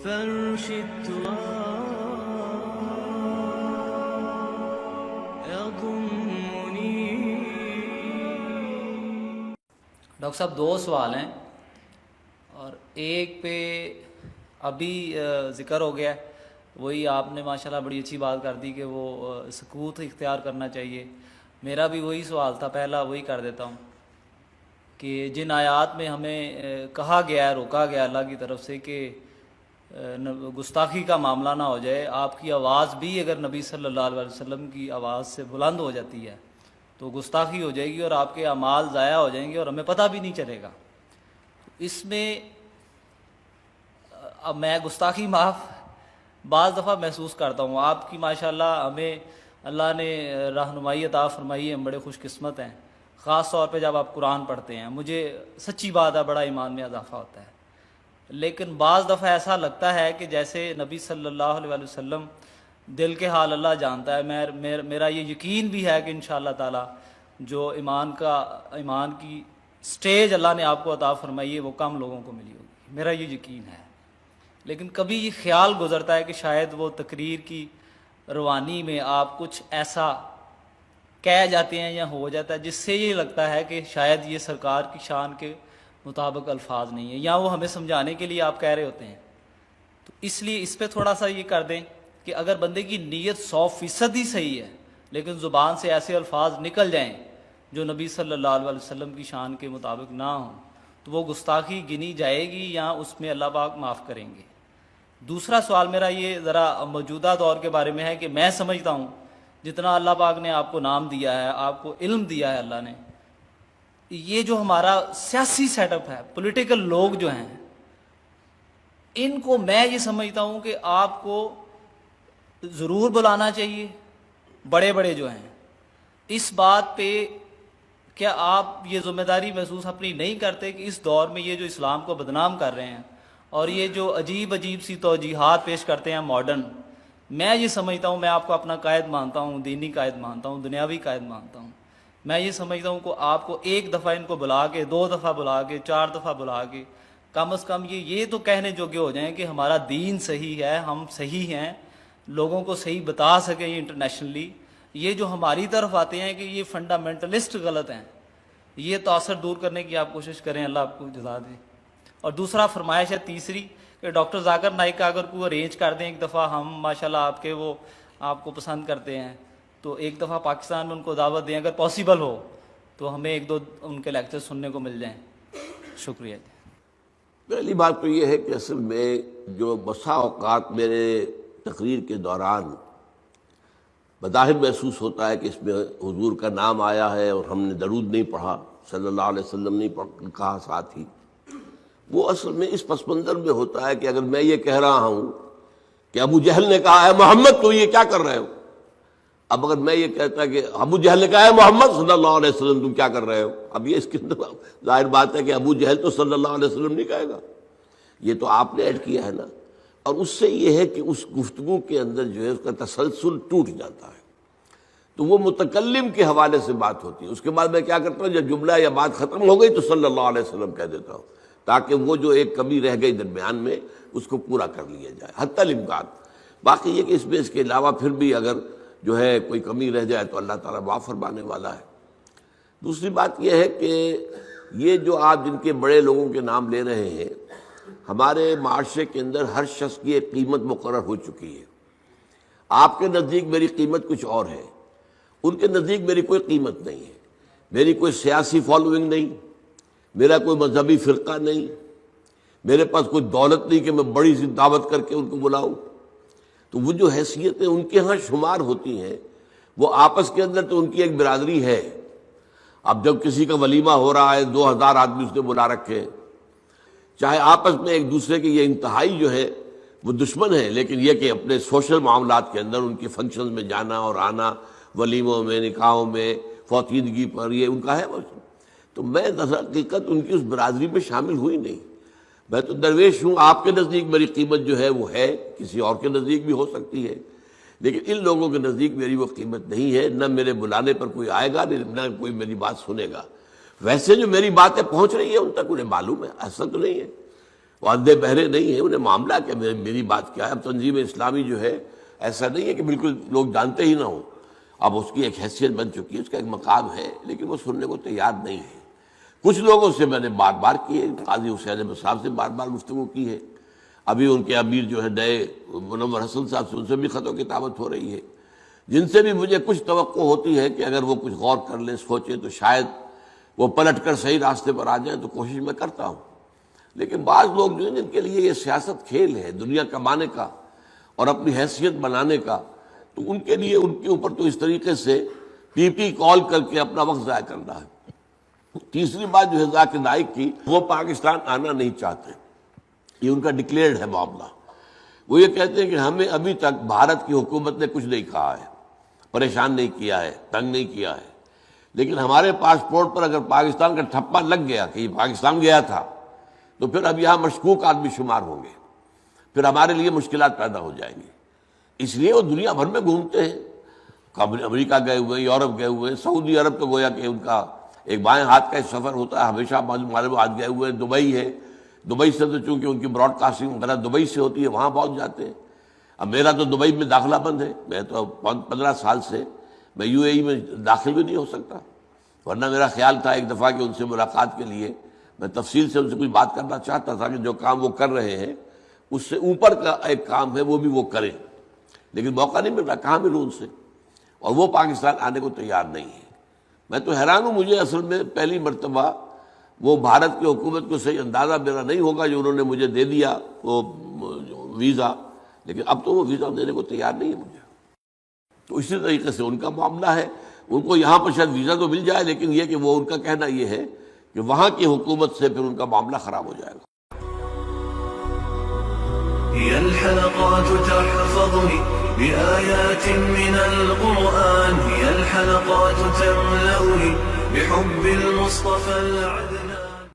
فرش التراب يضمني. ڈاکٹر صاحب دو سوال ہیں، اور ایک پہ ابھی ذکر ہو گیا، وہی آپ نے ماشاءاللہ بڑی اچھی بات کر دی کہ وہ سکوت اختیار کرنا چاہیے. میرا بھی وہی سوال تھا، پہلا وہی کر دیتا ہوں کہ جن آیات میں ہمیں کہا گیا ہے، روکا گیا اللہ کی طرف سے کہ گستاخی کا معاملہ نہ ہو جائے، آپ کی آواز بھی اگر نبی صلی اللہ علیہ وسلم کی آواز سے بلند ہو جاتی ہے تو گستاخی ہو جائے گی اور آپ کے اعمال ضائع ہو جائیں گے اور ہمیں پتہ بھی نہیں چلے گا. اس میں اب میں گستاخی معاف بعض دفعہ محسوس کرتا ہوں. آپ کی ماشاءاللہ ہمیں اللہ نے رہنمائی عطا فرمائی ہے، ہم بڑے خوش قسمت ہیں، خاص طور پہ جب آپ قرآن پڑھتے ہیں. مجھے سچی بات ہے بڑا ایمان میں اضافہ ہوتا ہے. لیکن بعض دفعہ ایسا لگتا ہے کہ جیسے نبی صلی اللہ علیہ وسلم، دل کے حال اللہ جانتا ہے، میرا یہ یقین بھی ہے کہ انشاءاللہ تعالی جو ایمان کی سٹیج اللہ نے آپ کو عطا فرمائی ہے وہ کم لوگوں کو ملی ہوگی، میرا یہ یقین ہے. لیکن کبھی یہ خیال گزرتا ہے کہ شاید وہ تقریر کی روانی میں آپ کچھ ایسا کہہ جاتے ہیں یا ہو جاتا ہے جس سے یہ لگتا ہے کہ شاید یہ سرکار کی شان کے مطابق الفاظ نہیں ہیں، یا وہ ہمیں سمجھانے کے لیے آپ کہہ رہے ہوتے ہیں. تو اس لیے اس پہ تھوڑا سا یہ کر دیں کہ اگر بندے کی نیت 100% ہی صحیح ہے لیکن زبان سے ایسے الفاظ نکل جائیں جو نبی صلی اللہ علیہ وسلم کی شان کے مطابق نہ ہوں تو وہ گستاخی گنی جائے گی یا اس میں اللہ پاک معاف کریں گے. دوسرا سوال میرا یہ ذرا موجودہ دور کے بارے میں ہے کہ میں سمجھتا ہوں جتنا اللہ پاک نے آپ کو نام دیا ہے، آپ کو علم دیا ہے اللہ نے، یہ جو ہمارا سیاسی سیٹ اپ ہے، پولیٹیکل لوگ جو ہیں، ان کو میں یہ سمجھتا ہوں کہ آپ کو ضرور بلانا چاہیے. بڑے بڑے جو ہیں اس بات پہ کیا آپ یہ ذمہ داری محسوس اپنی نہیں کرتے کہ اس دور میں یہ جو اسلام کو بدنام کر رہے ہیں اور یہ جو عجیب عجیب سی توجیہات پیش کرتے ہیں ماڈرن، میں یہ سمجھتا ہوں، میں آپ کو اپنا قائد مانتا ہوں، دینی قائد مانتا ہوں، دنیاوی قائد مانتا ہوں، میں یہ سمجھتا ہوں کہ آپ کو ایک دفعہ ان کو بلا کے، 2 دفعہ بلا کے، 4 دفعہ بلا کے کم از کم یہ تو کہنے جوگے ہو جائیں کہ ہمارا دین صحیح ہے، ہم صحیح ہیں، لوگوں کو صحیح بتا سکیں انٹرنیشنلی. یہ جو ہماری طرف آتے ہیں کہ یہ فنڈامنٹلسٹ غلط ہیں، یہ تاثر دور کرنے کی آپ کوشش کریں، اللہ آپ کو جزا دے. اور دوسرا فرمائش ہے تیسری کہ ڈاکٹر ذاکر نائک کا اگر کوئی ارینج کر دیں ایک دفعہ، ہم ماشاءاللہ آپ کے وہ آپ کو پسند کرتے ہیں تو ایک دفعہ پاکستان میں ان کو دعوت دیں، اگر پاسبل ہو تو ہمیں 1-2 ان کے لیکچر سننے کو مل جائیں. شکریہ. پہلی بات تو یہ ہے کہ اصل میں جو بسا اوقات میرے تقریر کے دوران بظاہر محسوس ہوتا ہے کہ اس میں حضور کا نام آیا ہے اور ہم نے درود نہیں پڑھا، صلی اللہ علیہ وسلم نہیں کہا ساتھ ہی، وہ اصل میں اس پس منظر میں ہوتا ہے کہ اگر میں یہ کہہ رہا ہوں کہ ابو جہل نے کہا ہے محمد تو یہ کیا کر رہے ہو، اب اگر میں یہ کہتا کہ ابو جہل نے کہا ہے محمد صلی اللہ علیہ وسلم تم کیا کر رہے ہو، اب یہ اس کے اندر ظاہر بات ہے کہ ابو جہل تو صلی اللہ علیہ وسلم نہیں کہے گا، یہ تو آپ نے ایڈ کیا ہے نا. اور اس سے یہ ہے کہ اس گفتگو کے اندر جو ہے اس کا تسلسل ٹوٹ جاتا ہے. تو وہ متکلم کے حوالے سے بات ہوتی ہے، اس کے بعد میں کیا کرتا ہوں جب جملہ یا بات ختم ہو گئی تو صلی اللہ علیہ وسلم کہہ دیتا ہوں تاکہ وہ جو ایک کمی رہ گئی درمیان میں اس کو پورا کر لیا جائے حتی الامکان. باقی یہ کہ اس میں اس کے علاوہ پھر بھی اگر جو ہے کوئی کمی رہ جائے تو اللہ تعالیٰ معاف فرمانے والا ہے. دوسری بات یہ ہے کہ یہ جو آپ جن کے بڑے لوگوں کے نام لے رہے ہیں، ہمارے معاشرے کے اندر ہر شخص کی ایک قیمت مقرر ہو چکی ہے. آپ کے نزدیک میری قیمت کچھ اور ہے، ان کے نزدیک میری کوئی قیمت نہیں ہے. میری کوئی سیاسی فالوئنگ نہیں، میرا کوئی مذہبی فرقہ نہیں، میرے پاس کوئی دولت نہیں کہ میں بڑی سی دعوت کر کے ان کو بلاؤں. تو وہ جو حیثیتیں ان کے ہاں شمار ہوتی ہیں وہ آپس کے اندر تو ان کی ایک برادری ہے. اب جب کسی کا ولیمہ ہو رہا ہے 2000 آدمی اس نے بلا رکھے، چاہے آپس میں ایک دوسرے کے یہ انتہائی جو ہے وہ دشمن ہیں، لیکن یہ کہ اپنے سوشل معاملات کے اندر ان کی فنکشنز میں جانا اور آنا، ولیموں میں، نکاحوں میں، فوتیدگی پر، یہ ان کا ہے. تو میں در حقیقت ان کی اس برادری میں شامل ہوئی نہیں. میں تو درویش ہوں. آپ کے نزدیک میری قیمت جو ہے وہ ہے، کسی اور کے نزدیک بھی ہو سکتی ہے، لیکن ان لوگوں کے نزدیک میری وہ قیمت نہیں ہے. نہ میرے بلانے پر کوئی آئے گا، نہ کوئی میری بات سنے گا. ویسے جو میری باتیں پہنچ رہی ہیں ان تک انہیں معلوم ہے، ایسا تو نہیں ہے. وہ اندھے بہرے نہیں ہیں، انہیں معاملہ کیا، میری بات کیا ہے. اب تنظیم اسلامی جو ہے ایسا نہیں ہے کہ بالکل لوگ جانتے ہی نہ ہوں. اب اس کی ایک حیثیت بن چکی ہے، اس کا ایک مقام ہے، لیکن وہ سننے کو تیار نہیں ہے. کچھ لوگوں سے میں نے بار بار کی ہے، قاضی حسین احمد صاحب سے بار بار گفتگو کی ہے، ابھی ان کے امیر جو ہے نئے منور حسن صاحب سے ان سے بھی خط و کتابت ہو رہی ہے، جن سے بھی مجھے کچھ توقع ہوتی ہے کہ اگر وہ کچھ غور کر لیں، سوچیں، تو شاید وہ پلٹ کر صحیح راستے پر آ جائیں، تو کوشش میں کرتا ہوں. لیکن بعض لوگ جو ہیں جن کے لیے یہ سیاست کھیل ہے، دنیا کمانے کا اور اپنی حیثیت بنانے کا، تو ان کے لیے ان کے اوپر تو اس طریقے سے پی پی کال کر کے اپنا وقت ضائع کرنا ہے. تیسری بات جو ہے ذاکر نائک کی، وہ پاکستان آنا نہیں چاہتے، یہ ان کا ڈکلیئرڈ ہے معاملہ. وہ یہ کہتے ہیں کہ ہمیں ابھی تک بھارت کی حکومت نے کچھ نہیں کہا ہے، پریشان نہیں کیا ہے، تنگ نہیں کیا ہے، لیکن ہمارے پاسپورٹ پر اگر پاکستان کا ٹھپا لگ گیا کہ یہ پاکستان گیا تھا، تو پھر اب یہاں مشکوک آدمی شمار ہوں گے، پھر ہمارے لیے مشکلات پیدا ہو جائیں گی. اس لیے وہ دنیا بھر میں گھومتے ہیں، امریکہ گئے ہوئے ہیں، یورپ گئے ہوئے ہیں، سعودی عرب تو گویا کہ ان کا ایک بائیں ہاتھ کا ایک سفر ہوتا ہے، ہمیشہ معلومات گئے ہوئے ہیں. دبئی ہے، دبئی سے تو چونکہ ان کی براڈ کاسٹنگ وغیرہ دبئی سے ہوتی ہے، وہاں پہنچ جاتے ہیں. اب میرا تو دبئی میں داخلہ بند ہے، میں تو 15 سال سے میں یو اے ای میں داخل بھی نہیں ہو سکتا، ورنہ میرا خیال تھا ایک دفعہ کہ ان سے ملاقات کے لیے میں تفصیل سے ان سے کچھ بات کرنا چاہتا تھا کہ جو کام وہ کر رہے ہیں اس سے اوپر کا ایک کام ہے وہ بھی وہ کریں، لیکن موقع نہیں مل رہا، کہاں ملوں ان سے، اور وہ پاکستان آنے کو تیار نہیں ہے. میں تو حیران ہوں، مجھے اصل میں پہلی مرتبہ وہ بھارت کی حکومت کو صحیح اندازہ میرا نہیں ہوگا جو انہوں نے مجھے دے دیا وہ ویزا، لیکن اب تو وہ ویزا دینے کو تیار نہیں ہے مجھے. تو اسی طریقے سے ان کا معاملہ ہے، ان کو یہاں پر شاید ویزا تو مل جائے، لیکن یہ کہ وہ ان کا کہنا یہ ہے کہ وہاں کی حکومت سے پھر ان کا معاملہ خراب ہو جائے گا. هي الحلقات تحفظني بآيات من القرآن، هي الحلقات تملأني بحب المصطفى العدنان.